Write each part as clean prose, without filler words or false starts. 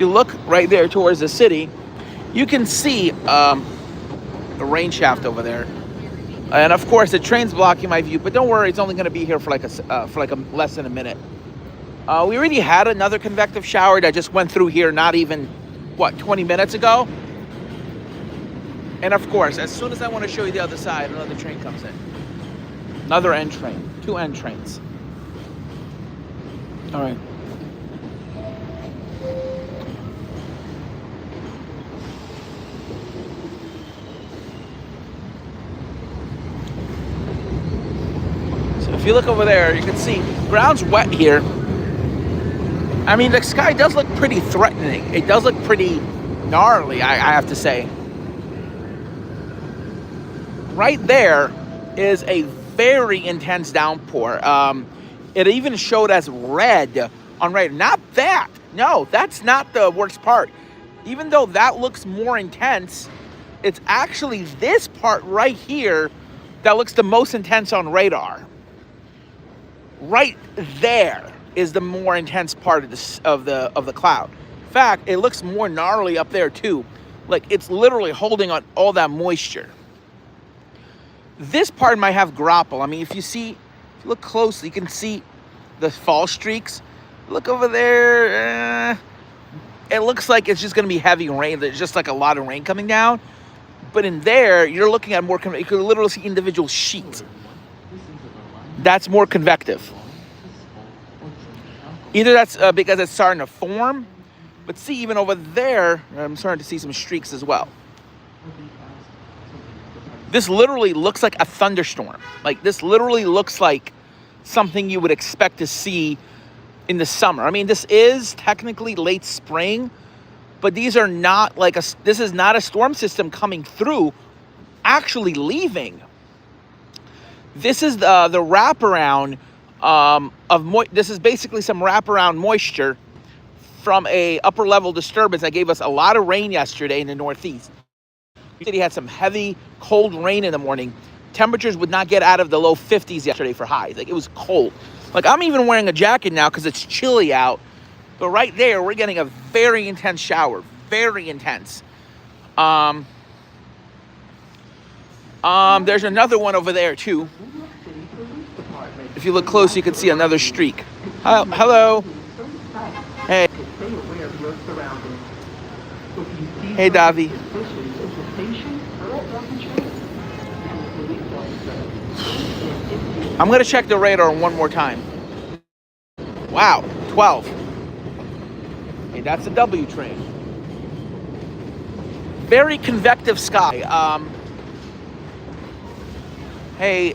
you look right there towards the city, you can see the rain shaft over there. And of course, the train's blocking my view, but don't worry, it's only going to be here for like a less than a minute. We already had another convective shower that just went through here not even, 20 minutes ago? And of course, as soon as I want to show you the other side, another train comes in. Another N train, 2 N trains. All right. If you look over there, you can see ground's wet here. I mean, the sky does look pretty threatening. It does look pretty gnarly, I have to say. Right there is a very intense downpour. It even showed as red on radar. Not that. No, that's not the worst part. Even though that looks more intense, it's actually this part right here that looks the most intense on radar. Right there is the more intense part of the cloud. In fact, it looks more gnarly up there too. Like it's literally holding on all that moisture. This part might have grapple. I mean, if you look closely, you can see the fall streaks. Look over there. It looks like it's just going to be heavy rain. There's just like a lot of rain coming down. But in there, you're looking at more. You could literally see individual sheets. That's more convective. Either that's because it's starting to form, but see, even over there, I'm starting to see some streaks as well. This literally looks like a thunderstorm. Like, this literally looks like something you would expect to see in the summer. I mean, this is technically late spring, but these are not like this is not a storm system coming through, actually leaving. This is the wraparound this is basically some wraparound moisture from a upper level disturbance that gave us a lot of rain yesterday in the Northeast. The city had some heavy, cold rain in the morning. Temperatures would not get out of the low 50s yesterday for highs. Like, it was cold. Like, I'm even wearing a jacket now because it's chilly out. But right there, we're getting a very intense shower. Very intense. There's another one over there too. If you look close, you can see another streak. Hello. Hey. Hey, Davi. I'm gonna check the radar one more time. Wow, 12. Hey, that's a W train. Very convective sky. Hey,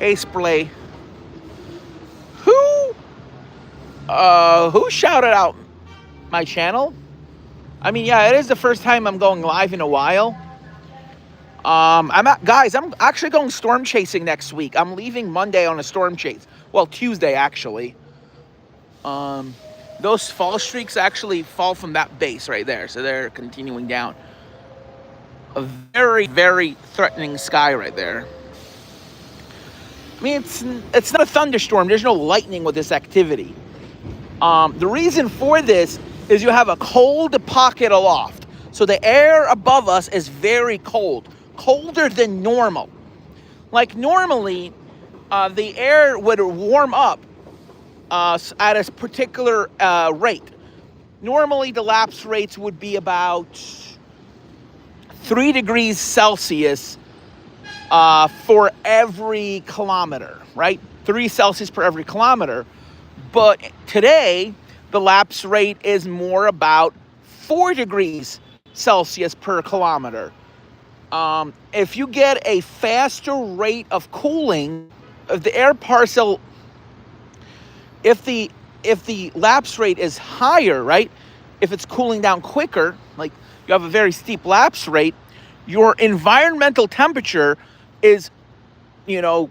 Ace Blay. Who shouted out my channel? I mean, yeah, it is the first time I'm going live in a while. I'm actually going storm chasing next week. I'm leaving Monday on a storm chase. Well, Tuesday, actually. Those fall streaks actually fall from that base right there. So they're continuing down. A very, very threatening sky right there. I mean, it's not a thunderstorm. There's no lightning with this activity. The reason for this is you have a cold pocket aloft. So the air above us is very cold. Colder than normal. Like normally, the air would warm up at a particular rate. Normally, the lapse rates would be about 3 degrees Celsius for every kilometer, right? 3 Celsius per every kilometer. But today, the lapse rate is more about 4 degrees Celsius per kilometer. If you get a faster rate of cooling, if the air parcel, if the lapse rate is higher, right? If it's cooling down quicker, like you have a very steep lapse rate, your environmental temperature is,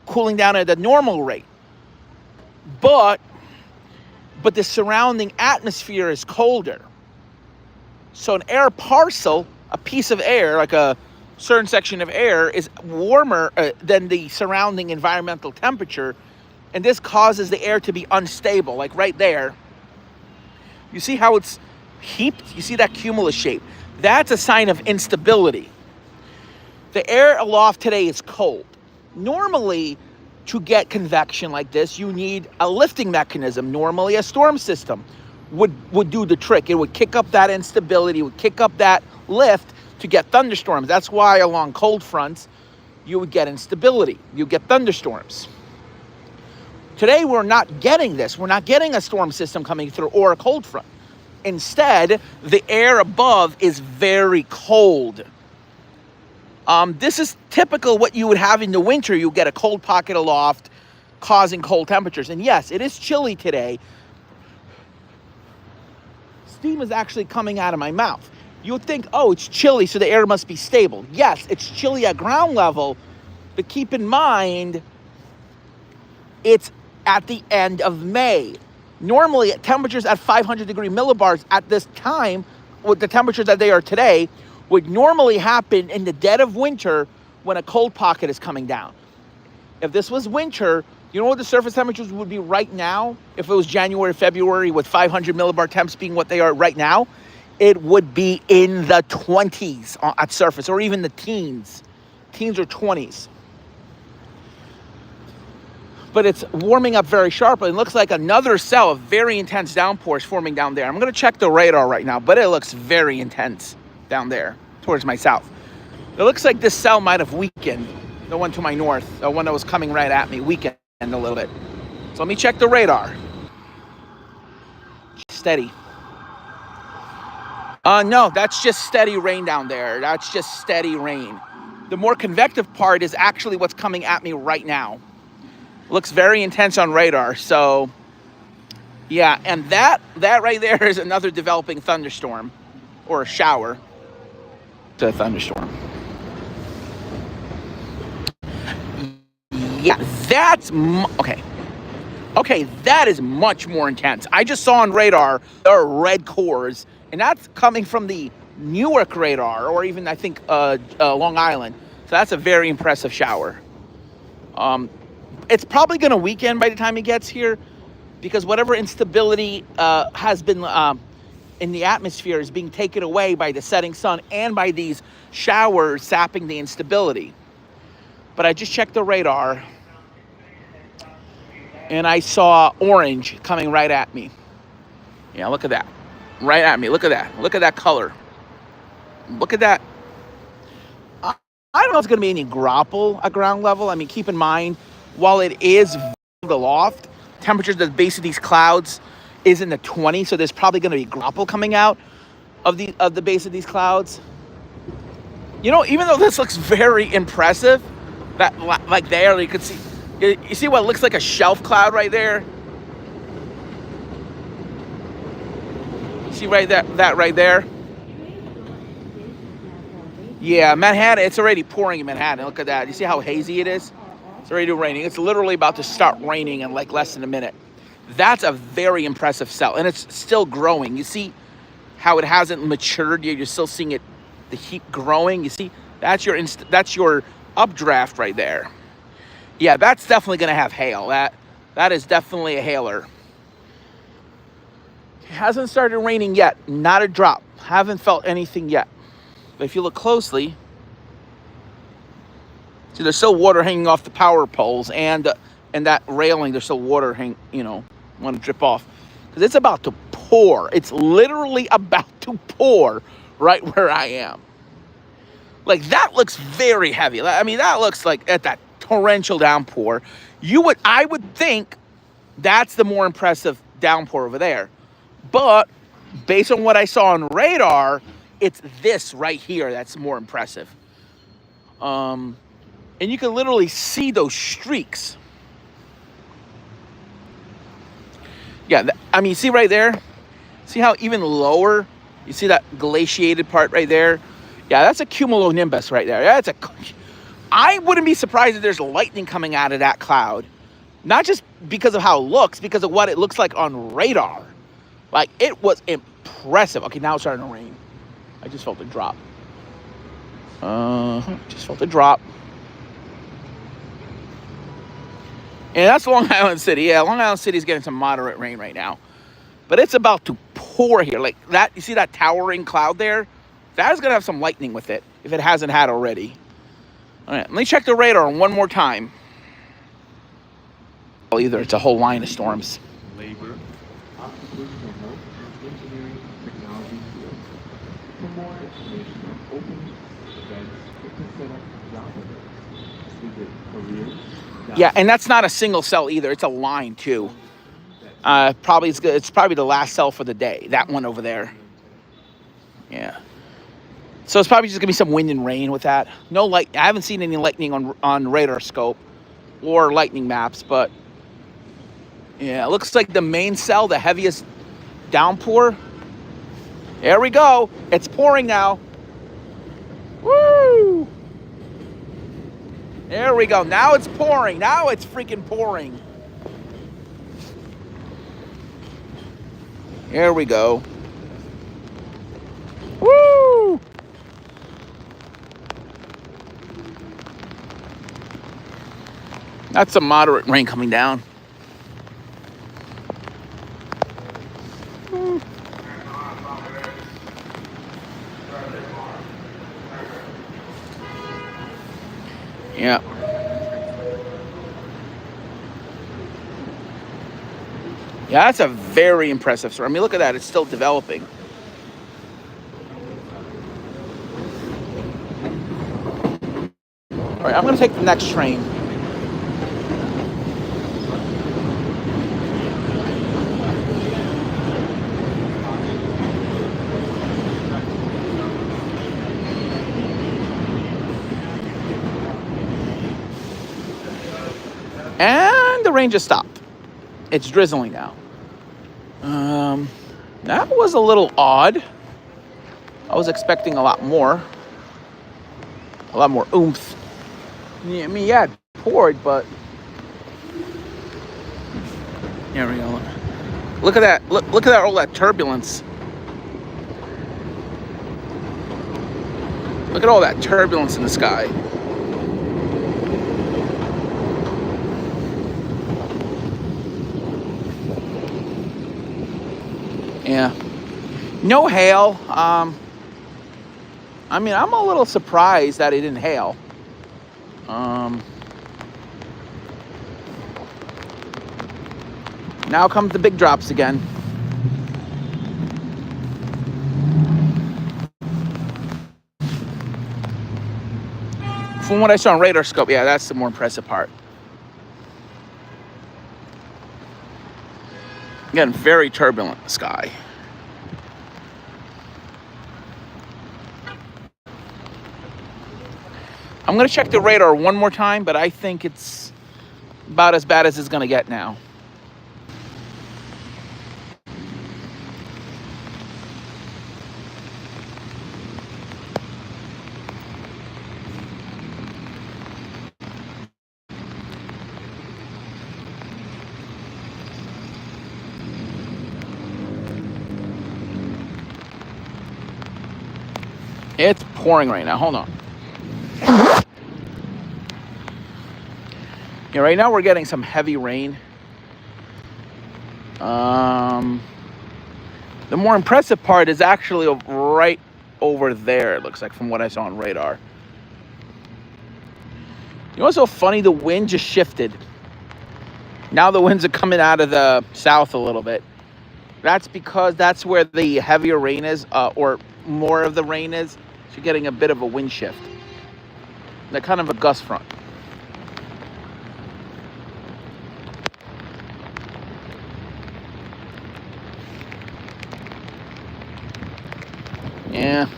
cooling down at the normal rate. But the surrounding atmosphere is colder. So an air parcel, a piece of air, like a certain section of air, is warmer than the surrounding environmental temperature. And this causes the air to be unstable, like right there. You see how it's heaped. You see that cumulus shape? That's a sign of instability. The air aloft today is cold. Normally, to get convection like this, you need a lifting mechanism. Normally, a storm system would do the trick. It would kick up that instability, would kick up that lift to get thunderstorms. That's why along cold fronts, you would get instability. You get thunderstorms. Today, we're not getting this. We're not getting a storm system coming through or a cold front. Instead, the air above is very cold. This is typical what you would have in the winter. You get a cold pocket aloft causing cold temperatures. And yes, it is chilly today. Steam is actually coming out of my mouth. You would think, oh, it's chilly, so the air must be stable. Yes, it's chilly at ground level, but keep in mind, it's at the end of May. Normally, temperatures at 500 degree millibars at this time, with the temperatures that they are today, would normally happen in the dead of winter when a cold pocket is coming down. If this was winter, you know what the surface temperatures would be right now? If it was January, February, with 500 millibar temps being what they are right now, it would be in the 20s at surface, or even the teens. Teens or 20s. But it's warming up very sharply. It looks like another cell of very intense downpours forming down there. I'm going to check the radar right now, but it looks very intense down there towards my south. It looks like this cell might have weakened. The one to my north, the one that was coming right at me, weakened a little bit. So let me check the radar. Steady. No, that's just steady rain down there. That's just steady rain. The more convective part is actually what's coming at me right now. Looks very intense on radar. So, yeah, and that right there is another developing thunderstorm or a shower. It's a thunderstorm. Yeah, that's okay. Okay, that is much more intense. I just saw on radar there are red cores, and that's coming from the Newark radar, or even I think Long Island. So that's a very impressive shower. It's probably going to weaken by the time it gets here, because whatever instability has been in the atmosphere is being taken away by the setting sun and by these showers sapping the instability. But I just checked the radar, and I saw orange coming right at me. Yeah, look at that. Right at me. Look at that. Look at that color. Look at that. I don't know if it's going to be any grapple at ground level. I mean, keep in mind, while it is aloft, temperatures at the base of these clouds is in the 20s, so there's probably going to be grapple coming out of the base of these clouds. You know, even though this looks very impressive, that like there you could see, you see what looks like a shelf cloud right there. See right that right there. Yeah, Manhattan. It's already pouring in Manhattan. Look at that. You see how hazy it is? It's already raining. It's literally about to start raining in like less than a minute. That's a very impressive cell, and it's still growing. You see how it hasn't matured yet? You're still seeing it, the heat growing. You see, that's your updraft right there. Yeah, that's definitely going to have hail. That is definitely a hailer. It hasn't started raining yet. Not a drop. Haven't felt anything yet. But if you look closely, see, there's still water hanging off the power poles and that railing. There's still water want to drip off, because it's about to pour. It's literally about to pour right where I am. Like, that looks very heavy. I mean, that looks like at that torrential downpour. I would think that's the more impressive downpour over there. But based on what I saw on radar, it's this right here that's more impressive. And you can literally see those streaks. Yeah, I mean, see right there? See how even lower? You see that glaciated part right there? Yeah, that's a cumulonimbus right there. I wouldn't be surprised if there's lightning coming out of that cloud. Not just because of how it looks, because of what it looks like on radar. Like, it was impressive. Okay, now it's starting to rain. I just felt a drop. Just felt a drop. And that's Long Island City. Yeah, Long Island City is getting some moderate rain right now. But it's about to pour. pour here, like that. You see that towering cloud there? That is going to have some lightning with it, if it hasn't had already. All right, let me check the radar one more time. Well, either it's a whole line of storms. Labor, occupational health, and engineering technology fields. For more information on open events, to set up job events, visit careers. Yeah, and that's not a single cell either. It's a line too. Probably it's probably the last cell for the day. That one over there. Yeah. So it's probably just gonna be some wind and rain with that. No light. I haven't seen any lightning on radar scope or lightning maps, but yeah, it looks like the main cell, the heaviest downpour. There we go. It's pouring now. Woo! There we go. Now it's pouring. Now it's freaking pouring. There we go. Woo! That's some moderate rain coming down. Yeah. Yeah, that's a very impressive storm. I mean, look at that. It's still developing. All right, I'm going to take the next train. And the rain just stopped. It's drizzling now. That was a little odd. I was expecting a lot more oomph. Yeah, I mean, yeah, it poured, but there we go. Look at that. Look at that, all that turbulence. Look at all that turbulence in the sky. Yeah. No hail. I mean, I'm a little surprised that it didn't hail. Now comes the big drops again. From what I saw on radar scope, yeah, that's the more impressive part. Again, very turbulent sky. I'm going to check the radar one more time, but I think it's about as bad as it's going to get now. It's pouring right now. Hold on. Yeah, right now we're getting some heavy rain. The more impressive part is actually right over there, it looks like, from what I saw on radar. You know what's so funny? The wind just shifted. Now the winds are coming out of the south a little bit. That's because that's where the heavier rain is, or more of the rain is. So you're getting a bit of a wind shift. They're kind of a gust front. Yeah.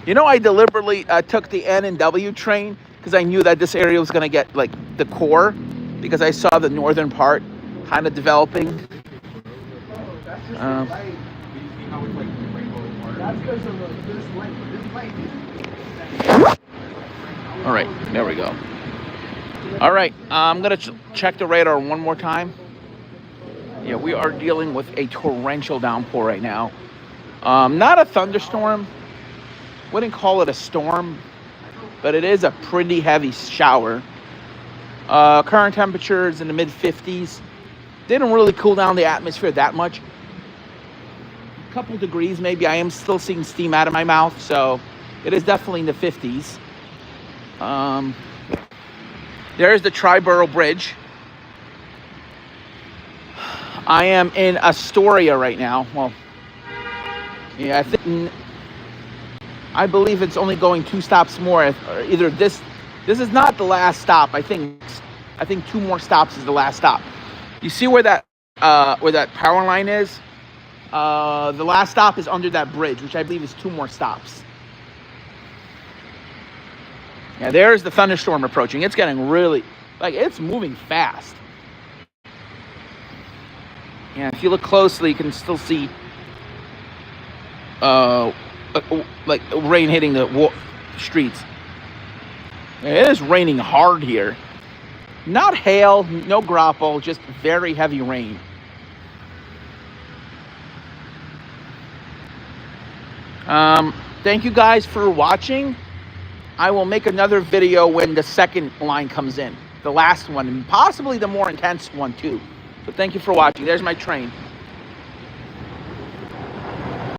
You know, I deliberately took the N and W train because I knew that this area was going to get, like, the core, because I saw the northern part kind of developing. All right, there we go. All right, I'm going to check the radar one more time. Yeah, we are dealing with a torrential downpour right now. Not a thunderstorm. Wouldn't call it a storm, but it is a pretty heavy shower. Current temperatures in the mid 50s. Didn't really cool down the atmosphere that much. couple degrees maybe. I am still seeing steam out of my mouth, so it is definitely in the 50s. There's the Triborough Bridge. I am in Astoria right now. Well, yeah, I believe it's only going 2 stops more. Either this is not the last stop. I think 2 more stops is the last stop. You see where that power line is? The last stop is under that bridge, which I believe is 2 more stops. Yeah, there's the thunderstorm approaching. It's getting really, it's moving fast. Yeah, if you look closely, you can still see rain hitting the streets. It is raining hard here. Not hail, no grapple, just very heavy rain. Thank you guys for watching. I will make another video when the second line comes in, the last one, and possibly the more intense one too. So thank you for watching. There's my train.